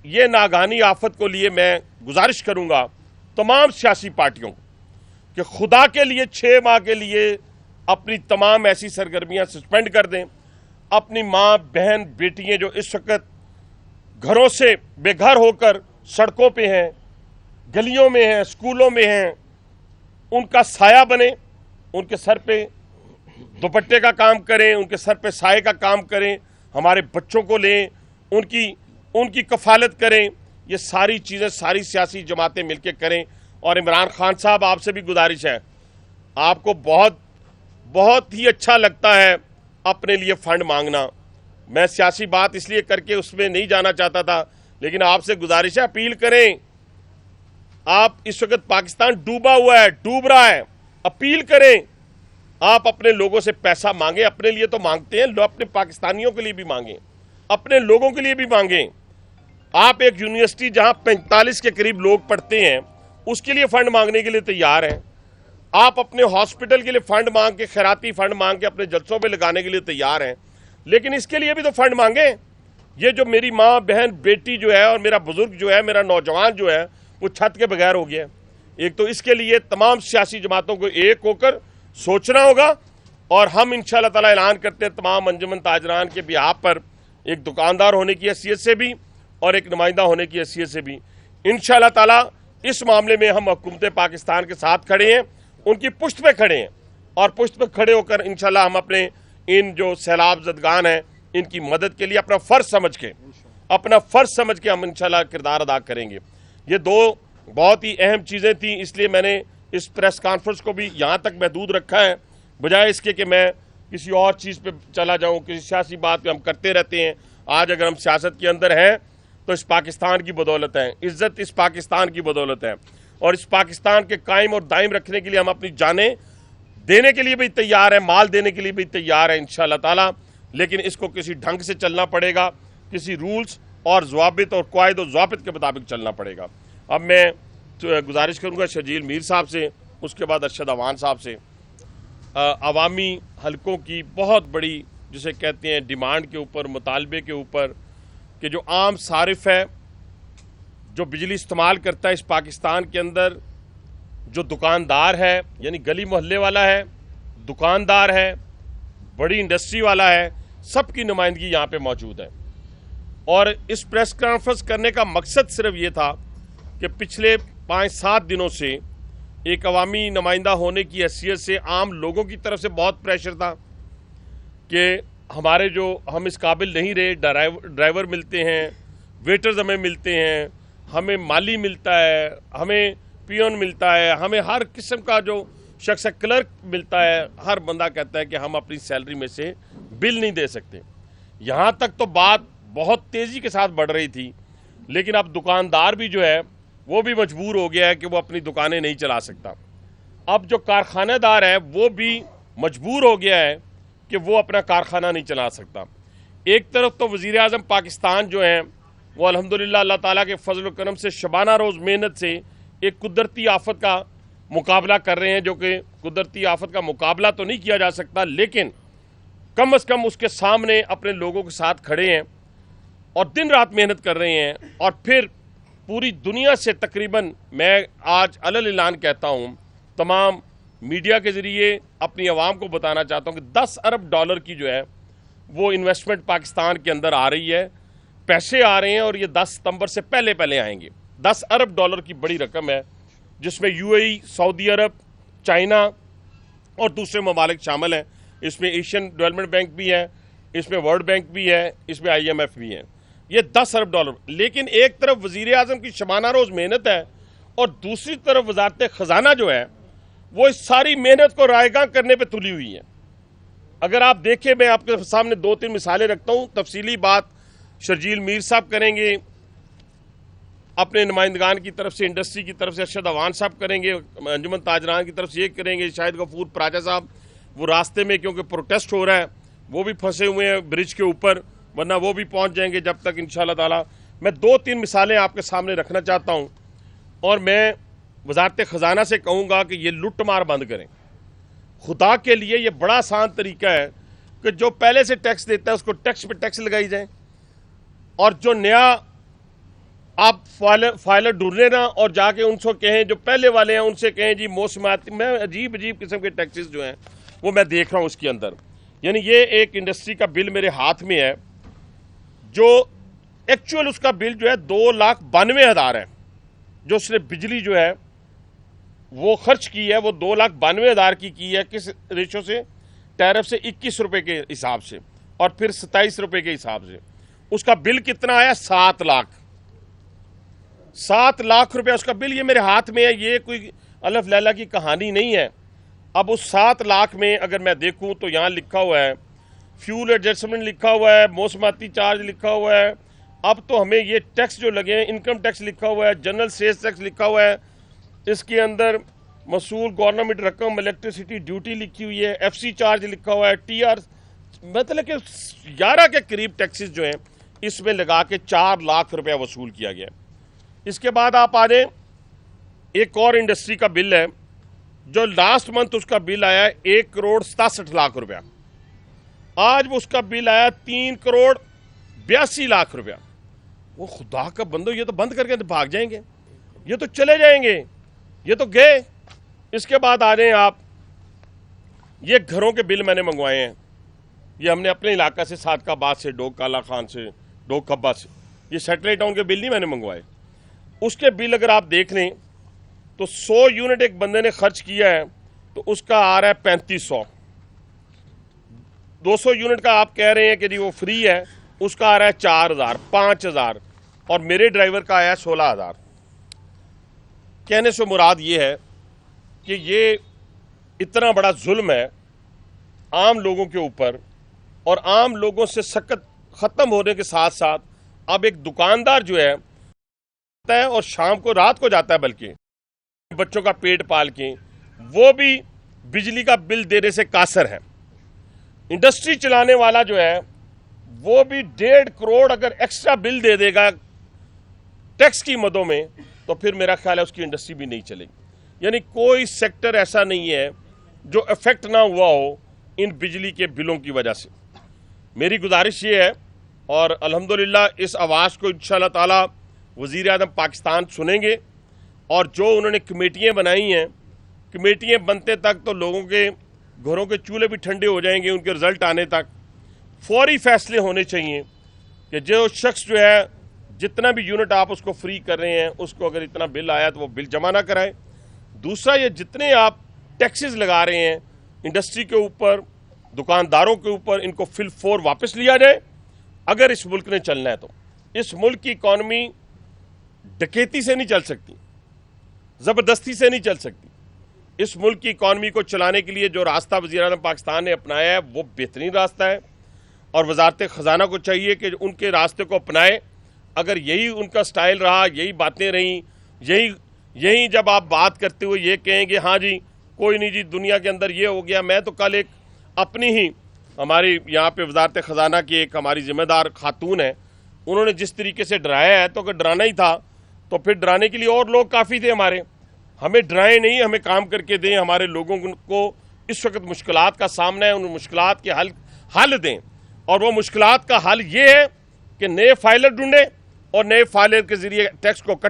ये नागानी आफत को लिए मैं गुजारिश करूंगा तमाम सियासी पार्टियों को कि खुदा के लिए 6 माह के लिए अपनी तमाम ऐसी सरगर्मियां सस्पेंड कर दें। अपनी माँ बहन बेटियां जो इस वक्त घरों से बेघर होकर सड़कों पे हैं, गलियों में हैं, स्कूलों में हैं, उनका साया बने, उनके सर पे दुपट्टे का काम करें, उनके सर पे साए का काम करें, हमारे बच्चों को लें, उनकी कफालत करें। ये सारी चीज़ें सारी सियासी जमातें मिलकर करें। और इमरान खान साहब, आपसे भी गुजारिश है, आपको बहुत ही अच्छा लगता है अपने लिए फंड मांगना। मैं सियासी बात इसलिए करके उसमें नहीं जाना चाहता था, लेकिन आपसे गुजारिश है, अपील करें। आप इस वक्त पाकिस्तान डूबा हुआ है, डूब रहा है, अपील करें, आप अपने लोगों से पैसा मांगें। अपने लिए तो मांगते हैं, अपने पाकिस्तानियों के लिए भी मांगें, अपने लोगों के लिए भी मांगें। आप एक यूनिवर्सिटी जहां 45 के करीब लोग पढ़ते हैं, उसके लिए फंड मांगने के लिए तैयार हैं। आप अपने हॉस्पिटल के लिए फंड मांग के, खैराती फंड मांग के अपने जलसों पे लगाने के लिए तैयार हैं, लेकिन इसके लिए भी तो फंड मांगें। ये जो मेरी माँ बहन बेटी जो है और मेरा बुजुर्ग जो है, मेरा नौजवान जो है, वो छत के बगैर हो गया। एक तो इसके लिए तमाम सियासी जमातों को एक होकर सोचना होगा। और हम इंशाअल्लाह ताला ऐलान करते हैं तमाम अंजुमन ताजरान के बिहाफ पर, एक दुकानदार होने की हैसियत से भी और एक नुमाइंदा होने की हैसियत से भी, इंशाअल्लाह ताला इस मामले में हम हुकूमत पाकिस्तान के साथ खड़े हैं, उनकी पुश्त पे खड़े हैं। और पुश्त पे खड़े होकर इंशाअल्लाह हम अपने इन जो सैलाब ज़दगान हैं, इनकी मदद के लिए अपना फ़र्ज समझ के हम इंशाअल्लाह किरदार अदा करेंगे। ये 2 बहुत ही अहम चीज़ें थी, इसलिए मैंने इस प्रेस कॉन्फ्रेंस को भी यहाँ तक महदूद रखा है, बजाय इसके कि मैं किसी और चीज़ पे चला जाऊँ। किसी सियासी बात पे हम करते रहते हैं। आज अगर हम सियासत के अंदर हैं तो इस पाकिस्तान की बदौलत है, इज़्ज़त इस पाकिस्तान की बदौलत है। और इस पाकिस्तान के कायम और दायम रखने के लिए हम अपनी जानें देने के लिए भी तैयार हैं, माल देने के लिए भी तैयार हैं इंशाअल्लाह ताला। लेकिन इसको किसी ढंग से चलना पड़ेगा, किसी रूल्स और ज़वाबित और क़वाइद और ज़वाबित के मुताबिक चलना पड़ेगा। अब मैं गुजारिश करूँगा शर्जील मीर साहब से, उसके बाद अरशद अवान साहब से, अवामी हलकों की बहुत बड़ी जिसे कहते हैं डिमांड के ऊपर, मुतालबे के ऊपर, कि जो आम सारिफ है, जो बिजली इस्तेमाल करता है इस पाकिस्तान के अंदर, जो दुकानदार है, यानी गली मोहल्ले वाला है, दुकानदार है, बड़ी इंडस्ट्री वाला है, सबकी नुमाइंदगी यहाँ पे मौजूद है। और इस प्रेस कॉन्फ्रेंस करने का मकसद सिर्फ ये था कि पिछले 5-7 दिनों से एक अवामी नुमाइंदा होने की हैसियत से आम लोगों की तरफ से बहुत प्रेशर था कि हमारे जो हम इस काबिल नहीं रहे, ड्राइवर मिलते हैं, वेटर्स हमें मिलते हैं, हमें माली मिलता है, हमें पियोन मिलता है, हमें हर किस्म का जो शख्स क्लर्क मिलता है, हर बंदा कहता है कि हम अपनी सैलरी में से बिल नहीं दे सकते। यहाँ तक तो बात बहुत तेज़ी के साथ बढ़ रही थी, लेकिन अब दुकानदार भी जो है वो भी मजबूर हो गया है कि वो अपनी दुकानें नहीं चला सकता। अब जो कारखानेदार है वो भी मजबूर हो गया है कि वो अपना कारखाना नहीं चला सकता। एक तरफ तो वज़ीर आज़म पाकिस्तान जो हैं वो अल्हम्दुलिल्लाह अल्लाह ताला के फजल व करम से शबाना रोज़ मेहनत से एक कुदरती आफत का मुकाबला कर रहे हैं, जो कि कुदरती आफत का मुकाबला तो नहीं किया जा सकता, लेकिन कम अज़ कम उसके सामने अपने लोगों के साथ खड़े हैं और दिन रात मेहनत कर रहे हैं। और फिर पूरी दुनिया से तकरीबन, मैं आज अलल ऐलान कहता हूँ, तमाम मीडिया के ज़रिए अपनी आवाम को बताना चाहता हूँ कि 10 अरब डॉलर की जो है वो इन्वेस्टमेंट पाकिस्तान के अंदर आ रही है, पैसे आ रहे हैं, और ये 10 सितंबर से पहले आएंगे। 10 अरब डॉलर की बड़ी रकम है, जिसमें यूएई, सऊदी अरब, चाइना और दूसरे ममालिक शामिल हैं। इसमें एशियन डेवलपमेंट बैंक भी है, इसमें वर्ल्ड बैंक भी है, इसमें IMF भी है। ये 10 अरब डॉलर। लेकिन एक तरफ वज़ीर आज़म की शबाना रोज़ मेहनत है और दूसरी तरफ वज़ारत ख़जाना जो है वो इस सारी मेहनत को रायगां करने पे तुली हुई है। अगर आप देखें, मैं आपके सामने 2-3 मिसालें रखता हूँ। तफसीली बात शर्जील मीर साहब करेंगे, अपने नुमाइंदगान की तरफ से, इंडस्ट्री की तरफ से अरशद अवान साहब करेंगे, अंजुमन ताजरान की तरफ से ये करेंगे, शाहिद गफूर पराजा साहब वो रास्ते में क्योंकि प्रोटेस्ट हो रहा है वो भी फंसे हुए हैं ब्रिज के ऊपर, वरना वो भी पहुंच जाएंगे जब तक इंशाअल्लाह ताला। मैं 2-3 मिसालें आपके सामने रखना चाहता हूं और मैं वज़ारत ख़जाना से कहूँगा कि ये लुट मार बंद करें। खुदा के लिए ये बड़ा आसान तरीका है कि जो पहले से टैक्स देता है उसको टैक्स पे टैक्स लगाई जाए, और जो नया آپ فائلر ڈھونڈنے نا اور جا کے ان سے کہیں جو پہلے والے ہیں ان سے کہیں جی موسمیاتی میں عجیب قسم کے ٹیکسز جو ہیں وہ میں دیکھ رہا ہوں اس کے اندر. یعنی یہ ایک انڈسٹری کا بل میرے ہاتھ میں ہے جو ایکچوئل اس کا بل جو ہے 2,92,000 ہے. جو اس نے بجلی جو ہے وہ خرچ کی ہے وہ 2,92,000 کی ہے. کس ریشو سے؟ ٹیرف سے 21 روپے کے حساب سے اور پھر 27 روپے کے حساب سے. اس کا بل کتنا آیا؟ 7 لاکھ. 7 لاکھ روپے اس کا بل. یہ میرے ہاتھ میں ہے. یہ کوئی الف لیلا کی کہانی نہیں ہے. اب اس 7 لاکھ میں اگر میں دیکھوں تو یہاں لکھا ہوا ہے فیول ایڈجسٹمنٹ لکھا ہوا ہے, موسمیاتی چارج لکھا ہوا ہے. اب تو ہمیں یہ ٹیکس جو لگے ہیں, انکم ٹیکس لکھا ہوا ہے, جنرل سیلز ٹیکس لکھا ہوا ہے, اس کے اندر موصول گورنمنٹ رقم الیکٹریسٹی ڈیوٹی لکھی ہوئی ہے, ایف سی چارج لکھا ہوا ہے, ٹی آر, مطلب کہ 11 کے قریب ٹیکسز جو ہیں اس میں لگا کے 4 لاکھ روپیہ وصول کیا گیا. اس کے بعد آپ آ جائیں, ایک اور انڈسٹری کا بل ہے جو لاسٹ منتھ اس کا بل آیا 1,67,00,000 روپیہ. آج اس کا بل آیا 3,82,00,000 روپیہ. وہ خدا کا بندو, یہ تو بند کر کے بھاگ جائیں گے, یہ تو چلے جائیں گے, یہ تو گئے. اس کے بعد آ جائیں آپ, یہ گھروں کے بل میں نے منگوائے ہیں. یہ ہم نے اپنے علاقہ سے صادق آباد سے, ڈوگ کالا خان سے, ڈوگ کھبا سے, یہ سیٹلائٹ ٹاؤن کے بل نہیں میں نے منگوائے. اس کے بل اگر آپ دیکھ لیں تو 100 یونٹ ایک بندے نے خرچ کیا ہے تو اس کا آ رہا ہے 3500. 200 یونٹ کا آپ کہہ رہے ہیں کہ جی وہ فری ہے, اس کا آ رہا ہے 4,000, 5,000, اور میرے ڈرائیور کا آیا 16,000. کہنے سے مراد یہ ہے کہ یہ اتنا بڑا ظلم ہے عام لوگوں کے اوپر, اور عام لوگوں سے سخت ختم ہونے کے ساتھ ساتھ اب ایک دکاندار جو ہے اور شام کو رات کو جاتا ہے بلکہ بچوں کا پیٹ پال کے, وہ بھی بجلی کا بل دینے سے قاصر ہے. انڈسٹری چلانے والا جو ہے وہ بھی 1.5 کروڑ اگر ایکسٹرا بل دے دے گا ٹیکس کی مدوں میں تو پھر میرا خیال ہے اس کی انڈسٹری بھی نہیں چلے گی. یعنی کوئی سیکٹر ایسا نہیں ہے جو افیکٹ نہ ہوا ہو ان بجلی کے بلوں کی وجہ سے. میری گزارش یہ ہے, اور الحمدللہ اس آواز کو انشاءاللہ تعالی وزیر اعظم پاکستان سنیں گے, اور جو انہوں نے کمیٹیاں بنائی ہیں, کمیٹیاں بنتے تک تو لوگوں کے گھروں کے چولہے بھی ٹھنڈے ہو جائیں گے. ان کے رزلٹ آنے تک فوری فیصلے ہونے چاہیے کہ جو شخص جو ہے جتنا بھی یونٹ آپ اس کو فری کر رہے ہیں اس کو اگر اتنا بل آیا تو وہ بل جمع نہ کرائے. دوسرا, یہ جتنے آپ ٹیکسز لگا رہے ہیں انڈسٹری کے اوپر, دکانداروں کے اوپر, ان کو فل فور واپس لیا جائے. اگر اس ملک نے چلنا ہے تو اس ملک کی اکانومی ڈکیتی سے نہیں چل سکتی, زبردستی سے نہیں چل سکتی. اس ملک کی اکانومی کو چلانے کے لیے جو راستہ وزیر اعظم پاکستان نے اپنایا ہے وہ بہترین راستہ ہے, اور وزارت خزانہ کو چاہیے کہ ان کے راستے کو اپنائے. اگر یہی ان کا سٹائل رہا, یہی باتیں رہیں, یہی جب آپ بات کرتے ہوئے یہ کہیں گے ہاں جی کوئی نہیں جی دنیا کے اندر یہ ہو گیا. میں تو کل ایک اپنی ہی ہماری یہاں پہ وزارت خزانہ کی ایک ہماری ذمہ دار خاتون ہے, انہوں نے جس طریقے سے ڈرایا ہے تو اگر ڈرانا ہی تھا تو پھر ڈرانے کے لیے اور لوگ کافی تھے ہمارے. ہمیں ڈرائیں نہیں, ہمیں کام کر کے دیں. ہمارے لوگوں کو اس وقت مشکلات کا سامنا ہے, ان مشکلات کے حل دیں. اور وہ مشکلات کا حل یہ ہے کہ نئے فائلر ڈھونڈیں اور نئے فائلر کے ذریعے ٹیکس کو اکٹھا